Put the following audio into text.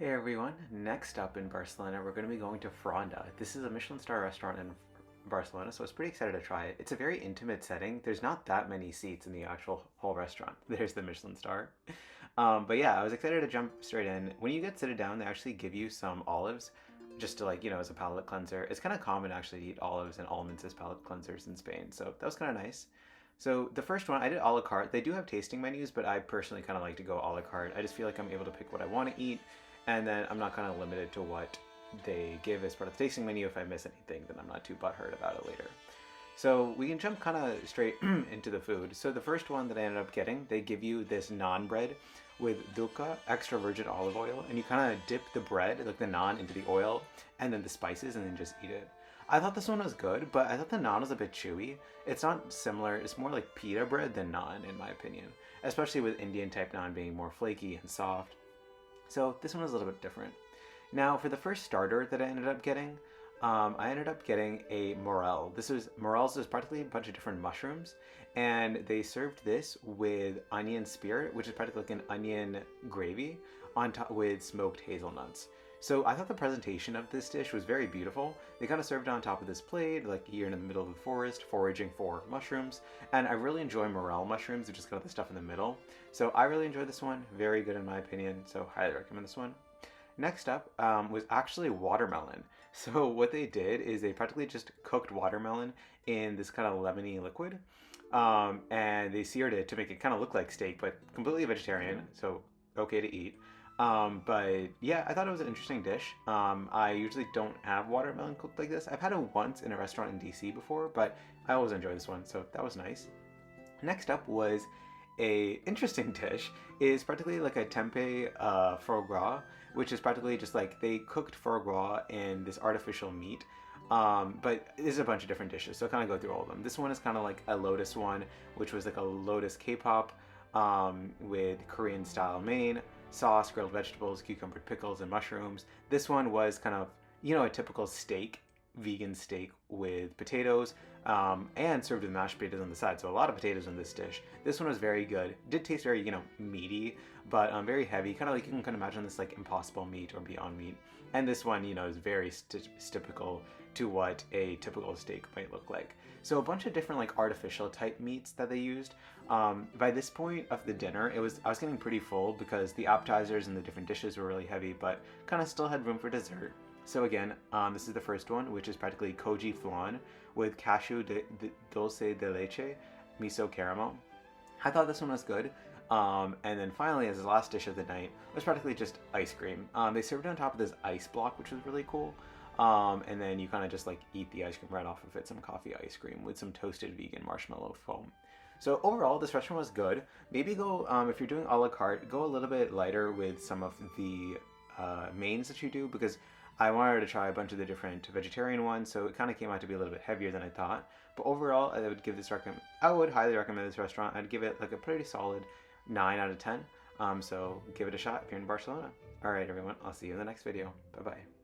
Hey everyone, next up in Barcelona, we're going to be going to Fronda. This is a Michelin star restaurant in Barcelona, so I was pretty excited to try it. It's a very intimate setting. There's not that many seats in the actual whole restaurant. There's the Michelin star. But yeah, I was excited to jump straight in. When you get seated down, they actually give you some olives just to as a palate cleanser. It's kind of common actually to eat olives and almonds as palate cleansers in Spain, so that was kind of nice. So the first one, I did a la carte. They do have tasting menus, but I personally kind of like to go a la carte. I just feel like I'm able to pick what I want to eat, and then I'm not kind of limited to what they give as part of the tasting menu. If I miss anything, then I'm not too butthurt about it later. So we can jump kind of straight into the food. So the first one that I ended up getting, they give you this naan bread with dulka, extra virgin olive oil, and you kind of dip the bread, like the naan, into the oil, and then the spices, and then just eat it. I thought this one was good, but I thought the naan was a bit chewy. It's not similar, it's more like pita bread than naan, in my opinion, especially with Indian type naan being more flaky and soft. So this one was a little bit different. Now for the first starter that I ended up getting a morel. Morels is practically a bunch of different mushrooms, and they served this with onion spirit, which is practically like an onion gravy on top with smoked hazelnuts. So I thought the presentation of this dish was very beautiful. They kind of served it on top of this plate, like you're in the middle of the forest, foraging for mushrooms. And I really enjoy morel mushrooms, which is kind of the stuff in the middle. So I really enjoyed this one. Very good in my opinion. So highly recommend this one. Next up was actually watermelon. So what they did is they practically just cooked watermelon in this kind of lemony liquid. And they seared it to make it kind of look like steak, but completely vegetarian. So okay to eat. But yeah, I thought it was an interesting dish. I usually don't have watermelon cooked like this. I've had it once in a restaurant in DC before, but I always enjoy this one, so that was nice. Next up was a interesting dish. Is practically like a tempeh foie gras, which is practically just like they cooked foie gras in this artificial meat. But there's a bunch of different dishes, so I'll kind of go through all of them. This one is kind of like a lotus one, which was like a lotus K-pop with Korean style main sauce, grilled vegetables, cucumber pickles, and mushrooms. This one was kind of, a typical steak, vegan steak with potatoes, and served with mashed potatoes on the side. So a lot of potatoes in this dish. This one was very good. Did taste very, meaty, but very heavy. Kind of like you can kind of imagine this like Impossible Meat or Beyond Meat. And this one, is very typical to what a typical steak might look like. So a bunch of different like artificial type meats that they used. By this point of the dinner, I was getting pretty full because the appetizers and the different dishes were really heavy, but kind of still had room for dessert. So again, this is the first one, which is practically koji flan with dulce de leche, miso caramel. I thought this one was good. And then finally, as the last dish of the night, was practically just ice cream. They served it on top of this ice block, which was really cool. And then you kind of just like eat the ice cream right off of it, some coffee ice cream with some toasted vegan marshmallow foam. So overall, this restaurant was good. Maybe go, if you're doing a la carte, go a little bit lighter with some of the mains that you do, because I wanted to try a bunch of the different vegetarian ones, so it kind of came out to be a little bit heavier than I thought. But overall, I would highly recommend this restaurant. I'd give it like a pretty solid 9 out of 10. So give it a shot if you're in Barcelona. All right, everyone, I'll see you in the next video. Bye-bye.